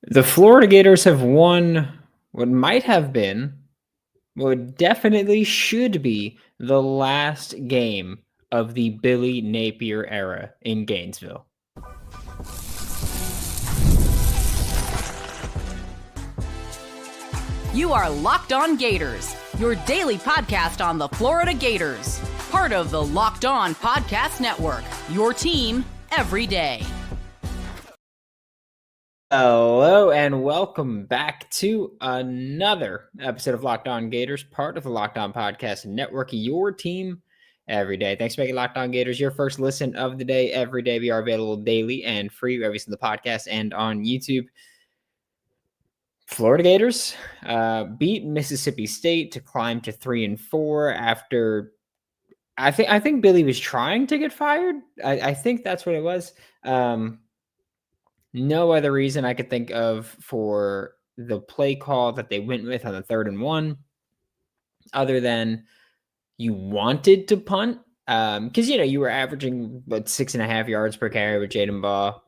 The Florida Gators have won what might have been, what definitely should be the last game of the Billy Napier era in Gainesville. You are Locked On Gators, your daily podcast on the Florida Gators. Part of the Locked On Podcast Network, your team every day. Hello and welcome back to another episode of Locked On Gators, part of the Locked On Podcast Network, your team every day. Thanks for making Locked On Gators your first listen of the day every day. We are available daily and free every single podcast and on YouTube. Florida Gators beat Mississippi State to climb to 3-4 after I think Billy was trying to get fired. I think that's what it was. No other reason I could think of for the play call that they went with on the 3rd and 1, other than you wanted to punt. Because you were averaging 6.5 yards per carry with Jaden Baugh.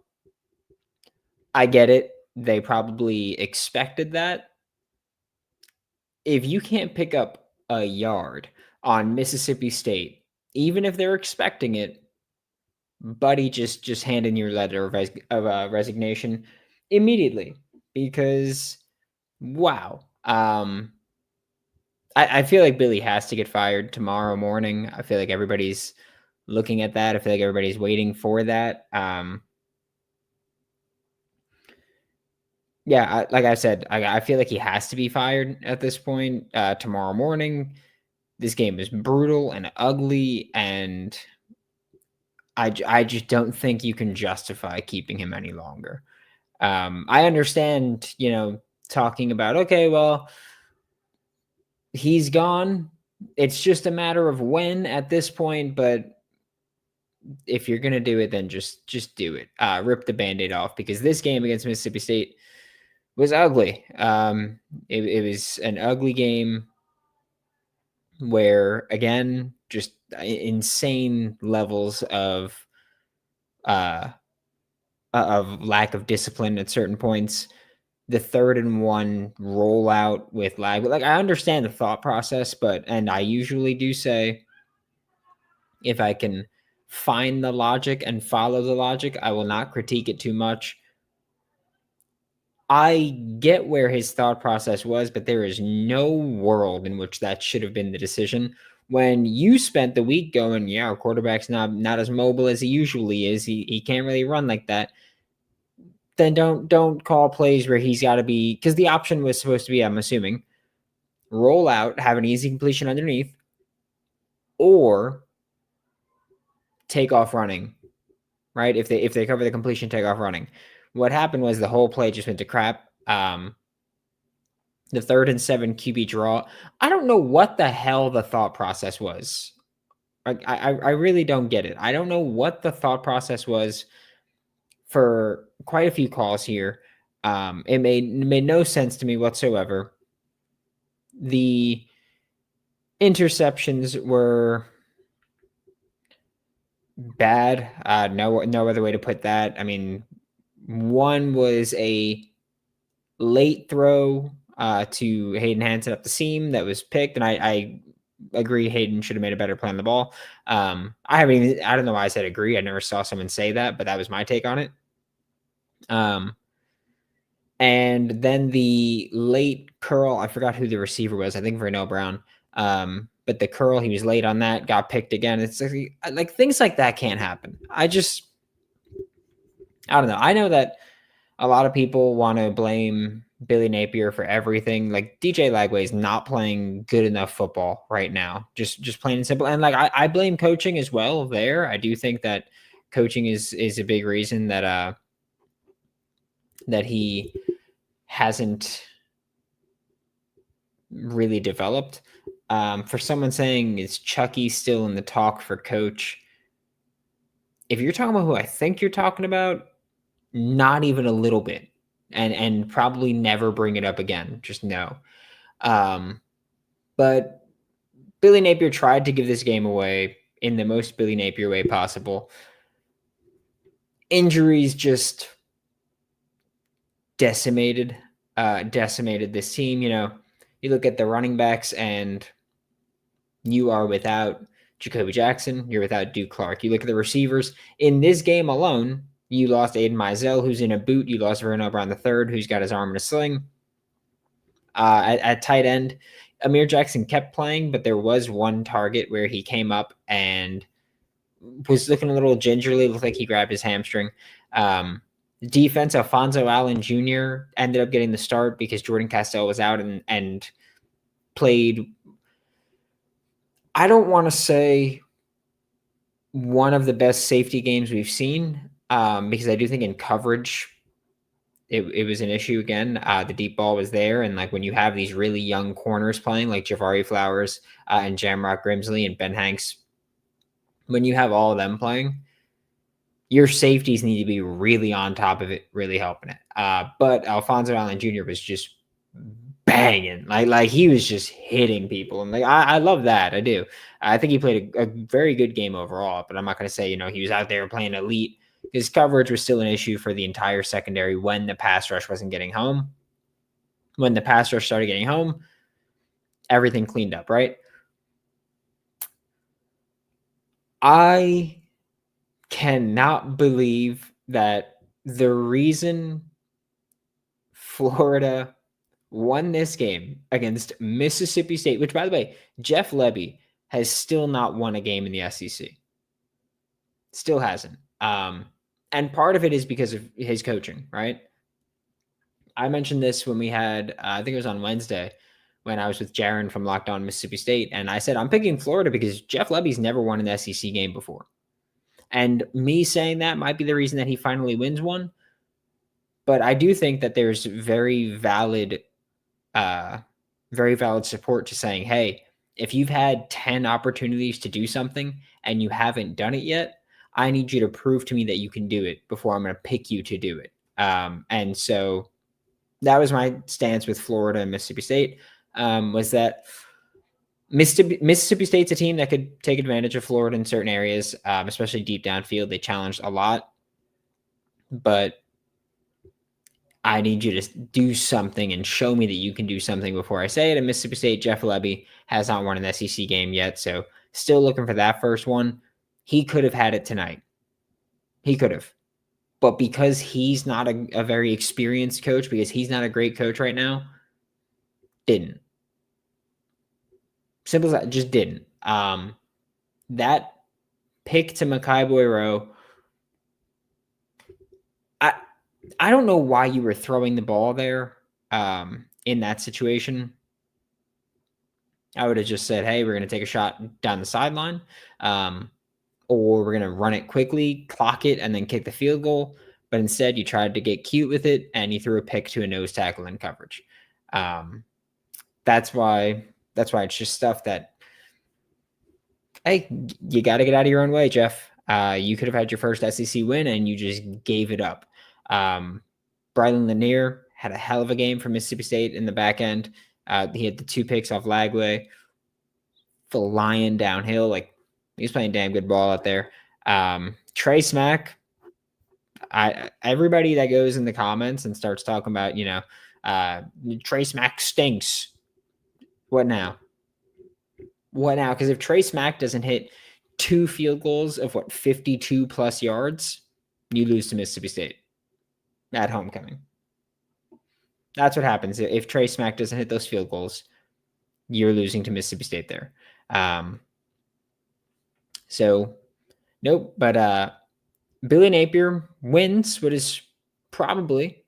I get it. They probably expected that. If you can't pick up a yard on Mississippi State, even if they're expecting it, buddy, just hand in your letter of resignation immediately, because wow. I feel like Billy has to get fired tomorrow morning. I feel like everybody's looking at that. I feel like everybody's waiting for that. Yeah, like I said, I feel like he has to be fired at this point tomorrow morning. This game is brutal and ugly, and I just don't think you can justify keeping him any longer. I understand, talking about, okay, well, he's gone. It's just a matter of when at this point, but if you're going to do it, then just do it. Rip the Band-Aid off, because this game against Mississippi State was ugly. It was an ugly game where, again, just insane levels of lack of discipline at certain points. The 3rd and 1 rollout with lag. Like, I understand the thought process, and I usually do say, if I can find the logic and follow the logic, I will not critique it too much. I get where his thought process was, but there is no world in which that should have been the decision. When you spent the week going, yeah, our quarterback's not as mobile as he usually is. He can't really run like that. Then don't call plays where he's got to be, because the option was supposed to be, I'm assuming, roll out, have an easy completion underneath, or take off running, right? If they cover the completion, take off running. What happened was the whole play just went to crap. The 3rd and 7 QB draw, I don't know what the hell the thought process was. I really don't get it. I don't know what the thought process was for quite a few calls here. It made no sense to me whatsoever. The interceptions were bad. No other way to put that. I mean, one was a late throw to Hayden Hansen up the seam that was picked, and I agree Hayden should have made a better play on the ball. I don't know why I said agree. I never saw someone say that, but that was my take on it. And then the late curl, I forgot who the receiver was. I think Vernell Brown. But the curl, he was late on that, got picked again. It's like things like that can't happen. I don't know. I know that a lot of people want to blame Billy Napier for everything. Like, DJ Lagway is not playing good enough football right now. Just plain and simple. And like I blame coaching as well there. I do think that coaching is a big reason that that he hasn't really developed. For someone saying, is Chucky still in the talk for coach? If you're talking about who I think you're talking about, not even a little bit, and probably never bring it up again. Just no. But Billy Napier tried to give this game away in the most Billy Napier way possible. Injuries just decimated this team. You look at the running backs and you are without Jacoby Jackson, you're without Duke Clark. You look at the receivers in this game alone, you lost Aiden Mizell, who's in a boot. You lost Vernon Brown III, who's got his arm in a sling. At tight end, Amir Jackson kept playing, but there was one target where he came up and was looking a little gingerly. Looked like he grabbed his hamstring. Defense, Alfonso Allen Jr. ended up getting the start because Jordan Castell was out and played, I don't want to say one of the best safety games we've seen, because I do think in coverage, it was an issue again. The deep ball was there. And like when you have these really young corners playing like Javari Flowers and Jamrock Grimsley and Ben Hanks, when you have all of them playing, your safeties need to be really on top of it, really helping it. But Alfonso Allen Jr. was just banging, like he was just hitting people. And like, I love that. I do. I think he played a very good game overall, but I'm not going to say, he was out there playing elite. His coverage was still an issue for the entire secondary when the pass rush wasn't getting home. When the pass rush started getting home, everything cleaned up, right? I cannot believe that the reason Florida won this game against Mississippi State, which, by the way, Jeff Lebby has still not won a game in the SEC. Still hasn't. And part of it is because of his coaching, right? I mentioned this when we had, I think it was on Wednesday, when I was with Jaron from Locked On Mississippi State. And I said, I'm picking Florida because Jeff Lebby's never won an SEC game before. And me saying that might be the reason that he finally wins one. But I do think that there's very valid support to saying, hey, if you've had 10 opportunities to do something and you haven't done it yet, I need you to prove to me that you can do it before I'm going to pick you to do it. And so that was my stance with Florida and Mississippi State, was that Mississippi State's a team that could take advantage of Florida in certain areas, especially deep downfield. They challenged a lot, but I need you to do something and show me that you can do something before I say it. And Mississippi State, Jeff Lebby has not won an SEC game yet, so still looking for that first one. He could have had it tonight. He could have. But because he's not a very experienced coach, because he's not a great coach right now, didn't. Simple as that, just didn't. That pick to Makai Boyro, I don't know why you were throwing the ball there in that situation. I would have just said, hey, we're going to take a shot down the sideline, or we're going to run it quickly, clock it, and then kick the field goal. But instead, you tried to get cute with it, and you threw a pick to a nose tackle in coverage. That's why it's just stuff that, hey, you got to get out of your own way, Jeff. You could have had your first SEC win, and you just gave it up. Brandon Lanier had a hell of a game for Mississippi State in the back end. He had the 2 picks off Lagway, flying downhill. Like, he's playing damn good ball out there. Trey Smack, everybody that goes in the comments and starts talking about, Trey Smack stinks. What now? Because if Trey Smack doesn't hit 2 field goals of 52 plus yards, you lose to Mississippi State at homecoming. That's what happens. If Trey Smack doesn't hit those field goals, you're losing to Mississippi State there. So, nope. But Billy Napier wins what is probably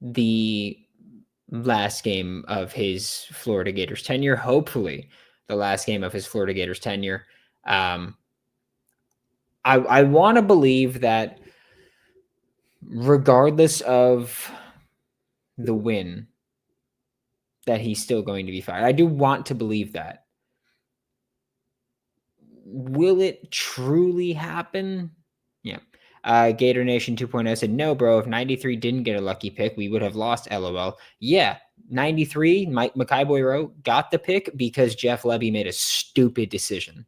the last game of his Florida Gators tenure. Hopefully, the last game of his Florida Gators tenure. I want to believe that regardless of the win, that he's still going to be fired. I do want to believe that. Will it truly happen? Yeah. Gator Nation 2.0 said, no, bro, if 93 didn't get a lucky pick, we would have lost, LOL. Yeah, 93, Makai Boyro got the pick because Jeff Lebby made a stupid decision.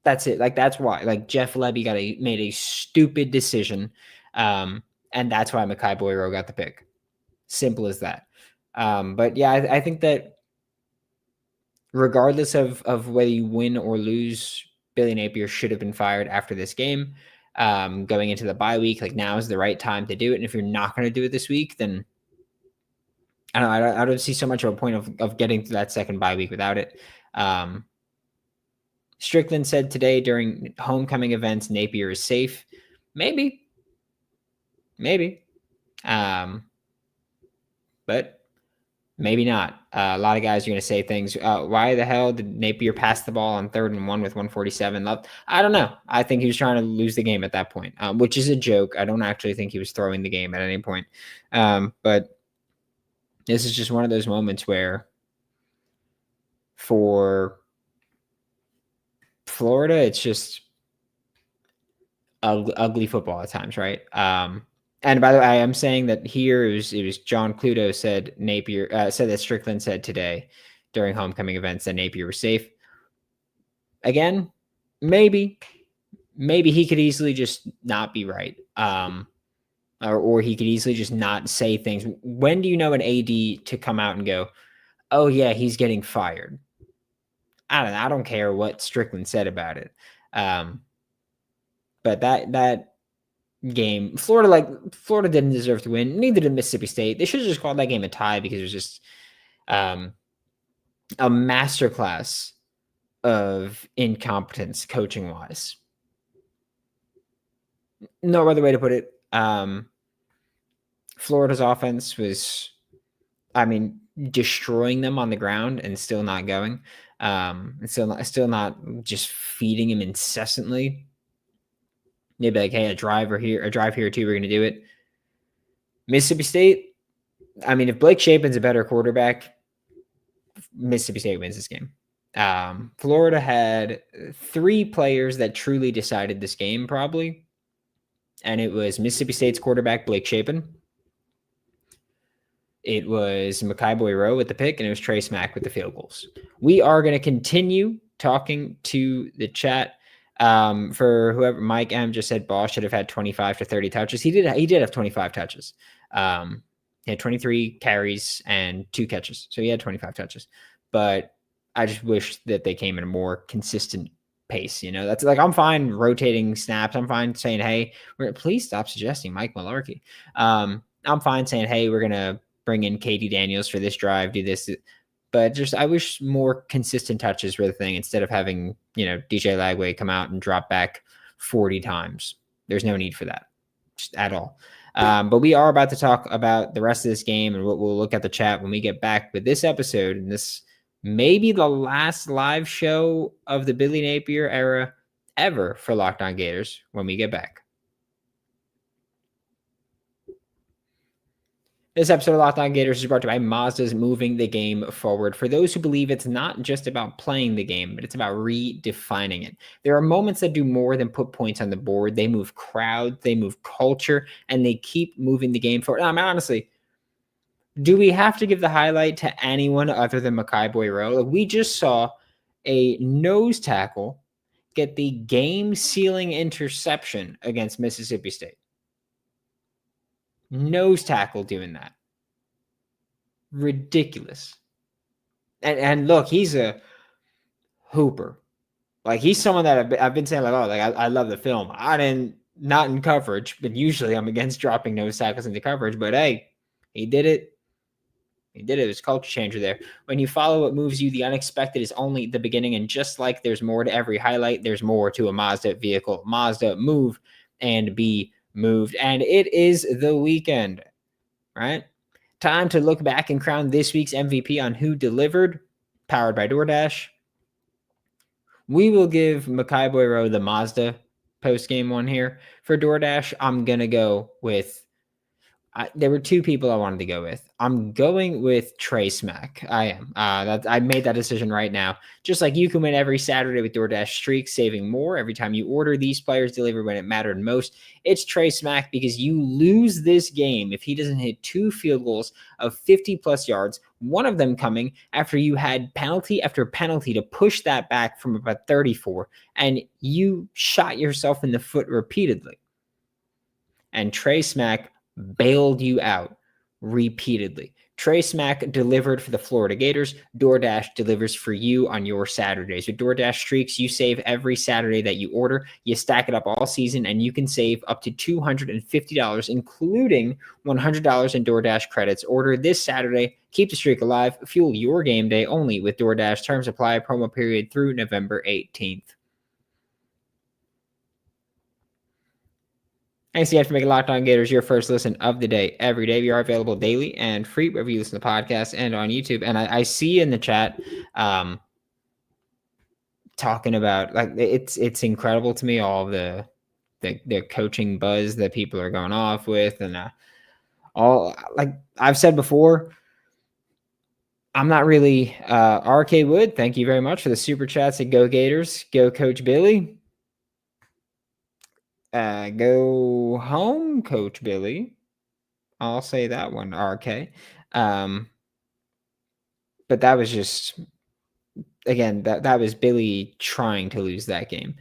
That's it. Like, that's why. Like, Jeff Lebby made a stupid decision. And that's why Mekhi Boyero got the pick. Simple as that. But yeah, I think that regardless of whether you win or lose, Billy Napier should have been fired after this game. Going into the bye week, like now is the right time to do it. And if you're not going to do it this week, then I don't see so much of a point of getting to that second bye week without it. Strickland said today during homecoming events, Napier is safe. Maybe. But maybe not. A lot of guys are going to say things. Why the hell did Napier pass the ball on 3rd and 1 with 147 left? I don't know. I think he was trying to lose the game at that point, which is a joke. I don't actually think he was throwing the game at any point. But this is just one of those moments where for Florida, it's just ugly football at times, right? And by the way, I am saying that here it was John Cluto said that Strickland said today during homecoming events that Napier was safe. Again, maybe he could easily just not be right. Or he could easily just not say things. When do you know an AD to come out and go, oh yeah, he's getting fired? I don't care what Strickland said about it. But that game, Florida didn't deserve to win. Neither did Mississippi State. They should have just called that game a tie because it was just a masterclass of incompetence coaching wise. No other way to put it. Florida's offense was, destroying them on the ground and still not going. And still not just feeding him incessantly. They'd be like, hey, a drive here or two, we're going to do it. Mississippi State, if Blake Shapen's a better quarterback, Mississippi State wins this game. Florida had 3 players that truly decided this game, probably. And it was Mississippi State's quarterback, Blake Shapen. It was Mekhi Boyero with the pick, and it was Trey Smack with the field goals. We are going to continue talking to the chat. For whoever, Mike M just said Bosch should have had 25 to 30 touches. He did have 25 touches. He had 23 carries and 2 catches. So he had 25 touches. But I just wish that they came in a more consistent pace. That's like, I'm fine rotating snaps. I'm fine saying, hey, please stop suggesting Mike Malarkey. I'm fine saying, hey, we're going to bring in Katie Daniels for this drive, do this. But I wish more consistent touches were the thing instead of having, DJ Lagway come out and drop back 40 times. There's no need for that just at all. But we are about to talk about the rest of this game, and we'll look at the chat when we get back with this episode. And this may be the last live show of the Billy Napier era ever for Locked On Gators when we get back. This episode of Locked On Gators is brought to you by Mazda's moving the game forward. For those who believe it's not just about playing the game, but it's about redefining it. There are moments that do more than put points on the board. They move crowds, they move culture, and they keep moving the game forward. Honestly, do we have to give the highlight to anyone other than Mekhi Boyero? We just saw a nose tackle get the game-sealing interception against Mississippi State. Nose tackle doing that. Ridiculous. And look, he's a hooper. Like, he's someone that I've been saying, I love the film. Not in coverage, but usually I'm against dropping nose tackles into coverage. But hey, he did it. It was a culture changer there. When you follow what moves you, the unexpected is only the beginning. And just like there's more to every highlight, there's more to a Mazda vehicle. Mazda, move and be moved. And it is the weekend, right? Time to look back and crown this week's MVP on who delivered. Powered by DoorDash. We will give Mekhi Boyero the Mazda post-game one here. For DoorDash, I'm going to go with there were 2 people I wanted to go with. I'm going with Trey Smack. I am. I made that decision right now. Just like you can win every Saturday with DoorDash Streak, saving more every time you order. These players deliver when it mattered most. It's Trey Smack because you lose this game if he doesn't hit 2 field goals of 50-plus yards, one of them coming after you had penalty after penalty to push that back from about 34, and you shot yourself in the foot repeatedly. and Trey Smack bailed you out repeatedly. Trey Smack delivered for the Florida Gators. DoorDash delivers for you on your Saturdays. With DoorDash streaks, you save every Saturday that you order. You stack it up all season, and you can save up to $250, including $100 in DoorDash credits. Order this Saturday. Keep the streak alive. Fuel your game day only with DoorDash. Terms apply. Promo period through November 18th. Thanks again for making Locked On Gators your first listen of the day every day. We are available daily and free wherever you listen to podcasts and on YouTube. And I see in the chat talking about, like, it's incredible to me, all the coaching buzz that people are going off with, and all, like I've said before, I'm not really RK Wood. Thank you very much for the super chats at Go Gators. Go Coach Billy. Go home, Coach Billy. I'll say that one, RK. But that was just, again, that was Billy trying to lose that game.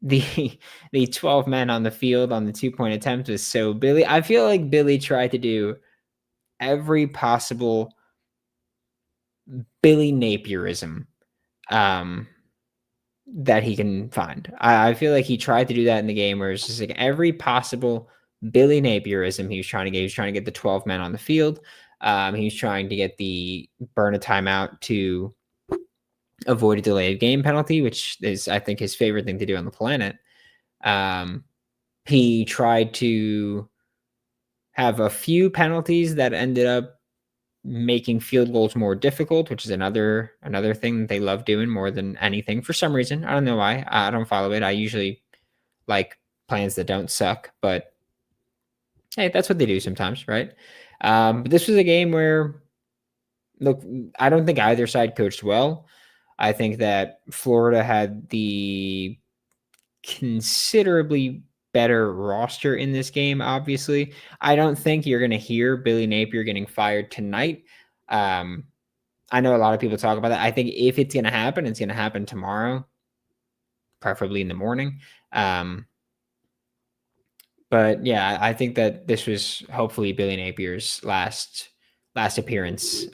The 12 men on the field on the 2-point attempt was so Billy. I feel like Billy tried to do every possible Billy Napierism that he can find. I feel like he tried to do that in the game, where it's just like every possible Billy Napierism he was trying to get. He was trying to get the 12 men on the field. He was trying to get the burn a timeout to avoid a delayed game penalty, which is, I think, his favorite thing to do on the planet. He tried to have a few penalties that ended up making field goals more difficult, which is another thing that they love doing more than anything for some reason. I don't know why. I don't follow it. I usually like plans that don't suck, but hey, that's what they do sometimes, right? But this was a game where, look, I don't think either side coached well. I think that Florida had the considerably better roster in this game, obviously. I don't think you're going to hear Billy Napier getting fired tonight. I know a lot of people talk about that. I think if it's going to happen, it's going to happen tomorrow, preferably in the morning. But yeah, I think that this was hopefully Billy Napier's last appearance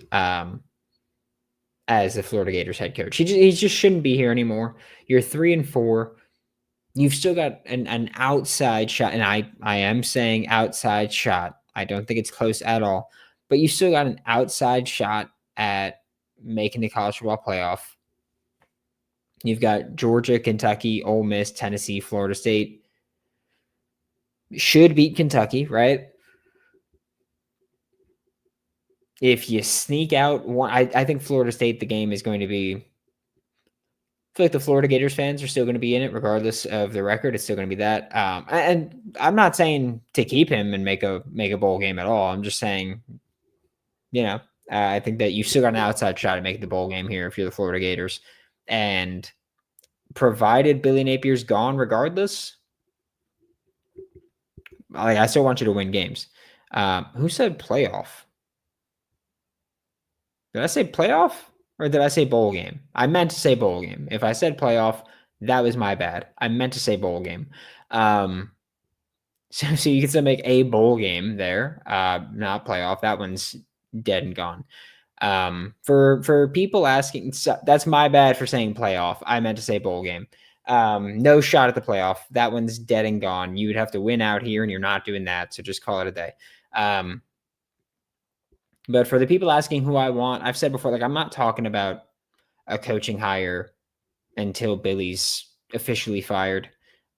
as the Florida Gators head coach. He just shouldn't be here anymore. You're 3-4. You've still got an outside shot, and I am saying outside shot. I don't think it's close at all, but you still got an outside shot at making the college football playoff. You've got Georgia, Kentucky, Ole Miss, Tennessee, Florida State. Should beat Kentucky, right? If you sneak out one, I think Florida State, the game is going to be, I feel like the Florida Gators fans are still going to be in it regardless of the record. It's still going to be that. And I'm not saying to keep him and make a bowl game at all. I'm just saying, I think that you've still got an outside shot at making the bowl game here if you're the Florida Gators. And provided Billy Napier's gone regardless, I still want you to win games. Who said playoff? Did I say playoff? Or did I say bowl game? I meant to say bowl game. If I said playoff, that was my bad. I meant to say bowl game. So you can still make a bowl game there, not playoff. That one's dead and gone. For people asking, that's my bad for saying playoff. I meant to say bowl game. No shot at the playoff. That one's dead and gone. You would have to win out here, and you're not doing that. So just call it a day. But for the people asking who I want, I've said before, I'm not talking about a coaching hire until Billy's officially fired.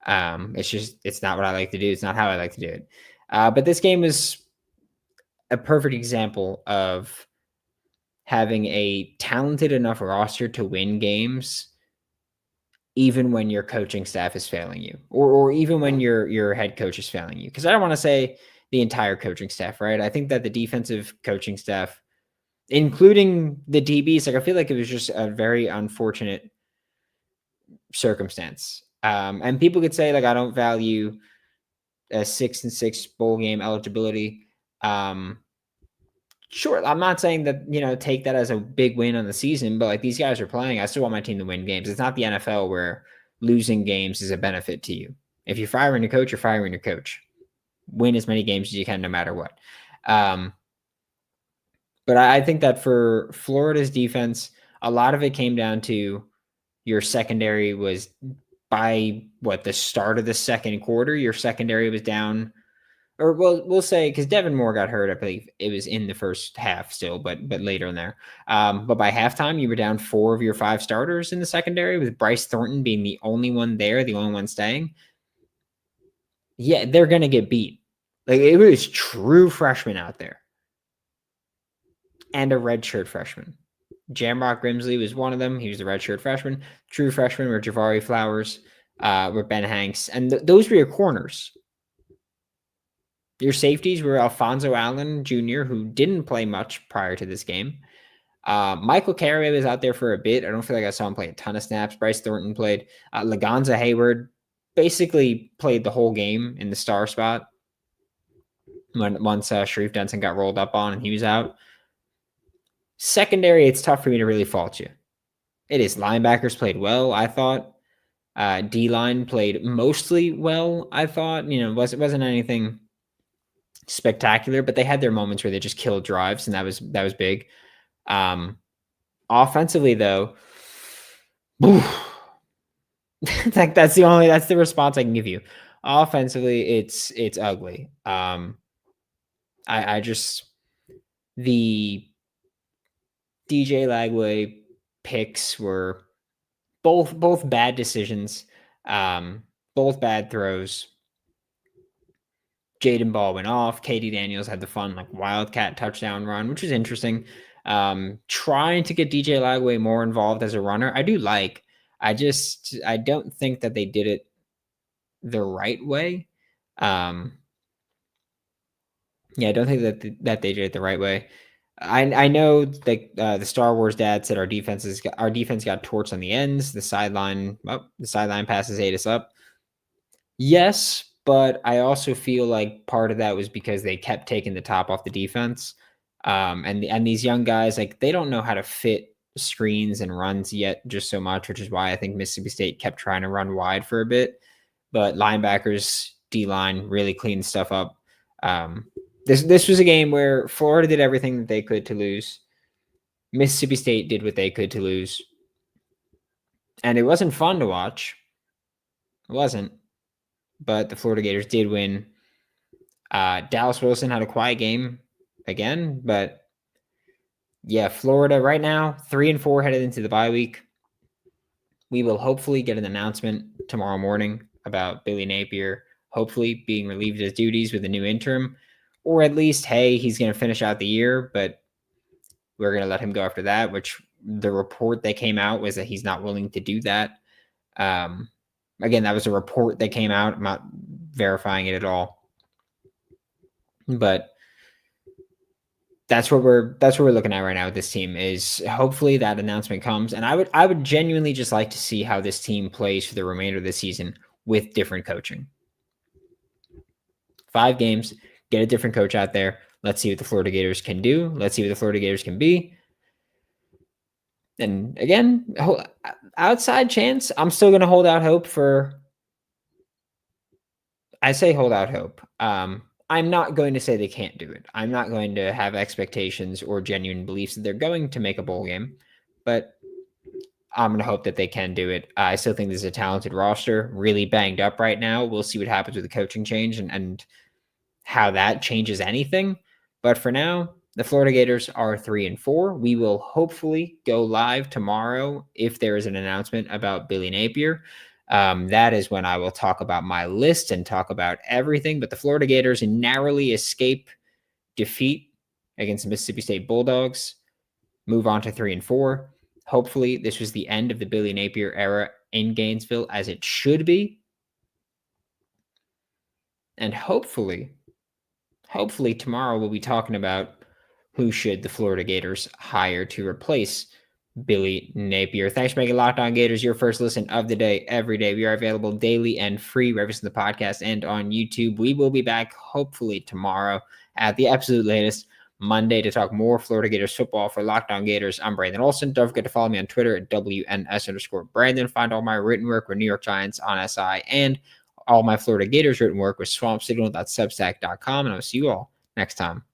It's not what I like to do. It's not how I like to do it. But this game was a perfect example of having a talented enough roster to win games, even when your coaching staff is failing you, or even when your head coach is failing you. Because I don't want to say the entire coaching staff, right? I think that the defensive coaching staff, including the DBs, I feel like it was just a very unfortunate circumstance. And people could say, I don't value a 6-6 bowl game eligibility. Sure, I'm not saying that, take that as a big win on the season, but these guys are playing. I still want my team to win games. It's not the NFL where losing games is a benefit to you. If you're firing your coach, you're firing your coach. win as many games as you can, no matter what. But I think that for Florida's defense, a lot of it came down to your secondary was by the start of the second quarter, your secondary was down, or we'll say, because Devin Moore got hurt, I believe it was in the first half still, but later in there. But by halftime, you were down 4 of your 5 starters in the secondary, with Bryce Thornton being the only one there, the only one staying. Yeah, they're going to get beat. Like, it was true freshmen out there. And a redshirt freshman. Jamrock Grimsley was one of them. He was the redshirt freshman. True freshmen were Javari Flowers, were Ben Hanks. And those were your corners. Your safeties were Alfonso Allen Jr., who didn't play much prior to this game. Michael Carrier was out there for a bit. I don't feel like I saw him play a ton of snaps. Bryce Thornton played. Lagonza Hayward basically played the whole game in the star spot once Sharif Denson got rolled up on and he was out. Secondary, it's tough for me to really fault you. It is. Linebackers played well, I thought. D-line played mostly well, I thought. It wasn't anything spectacular, but they had their moments where they just killed drives, and that was big. Offensively, though, that's the response I can give you. Offensively, it's ugly. I just, the DJ Lagway picks were both bad decisions, both bad throws. Jaden Ball went off. Katie Daniels had the fun wildcat touchdown run, which was interesting. Trying to get DJ Lagway more involved as a runner, I do like. I don't think that they did it the right way. I don't think that they did it the right way. I know that the Star Wars dad said our defense got torched on the ends. The sideline passes ate us up. Yes, but I also feel like part of that was because they kept taking the top off the defense. And these young guys, they don't know how to fit screens and runs yet just so much, which is why I think Mississippi State kept trying to run wide for a bit. But linebackers, D-line really cleaned stuff up. This was a game where Florida did everything that they could to lose. Mississippi State did what they could to lose. And it wasn't fun to watch. It wasn't. But the Florida Gators did win. Dallas Wilson had a quiet game again. But, yeah, Florida right now, 3-4 headed into the bye week. We will hopefully get an announcement tomorrow morning about Billy Napier hopefully being relieved of his duties with a new interim. Or at least, hey, he's going to finish out the year, but we're going to let him go after that, which the report that came out was that he's not willing to do that. Again, that was a report that came out. I'm not verifying it at all. But that's what we're looking at right now with this team, is hopefully that announcement comes. And I would genuinely just like to see how this team plays for the remainder of the season with different coaching. 5 games. Get a different coach out there. Let's see what the Florida Gators can do. Let's see what the Florida Gators can be. And again, outside chance, I'm still going to hold out hope for. I say hold out hope. I'm not going to say they can't do it. I'm not going to have expectations or genuine beliefs that they're going to make a bowl game, but I'm going to hope that they can do it. I still think this is a talented roster, really banged up right now. We'll see what happens with the coaching change and how that changes anything. But for now, the Florida Gators are 3-4. We will hopefully go live tomorrow if there is an announcement about Billy Napier. That is when I will talk about my list and talk about everything. But the Florida Gators narrowly escape defeat against the Mississippi State Bulldogs, move on to 3-4. Hopefully this was the end of the Billy Napier era in Gainesville, as it should be. And hopefully tomorrow we'll be talking about who should the Florida Gators hire to replace Billy Napier. Thanks for making Locked On Gators your first listen of the day every day. We are available daily and free wherever you listen to the podcast and on YouTube. We will be back hopefully tomorrow at the absolute latest, Monday, to talk more Florida Gators football. For Locked On Gators, I'm Brandon Olsen. Don't forget to follow me on Twitter at WNS_Brandon. Find all my written work with New York Giants on SI and all my Florida Gators written work with swampsignal.substack.com, and I'll see you all next time.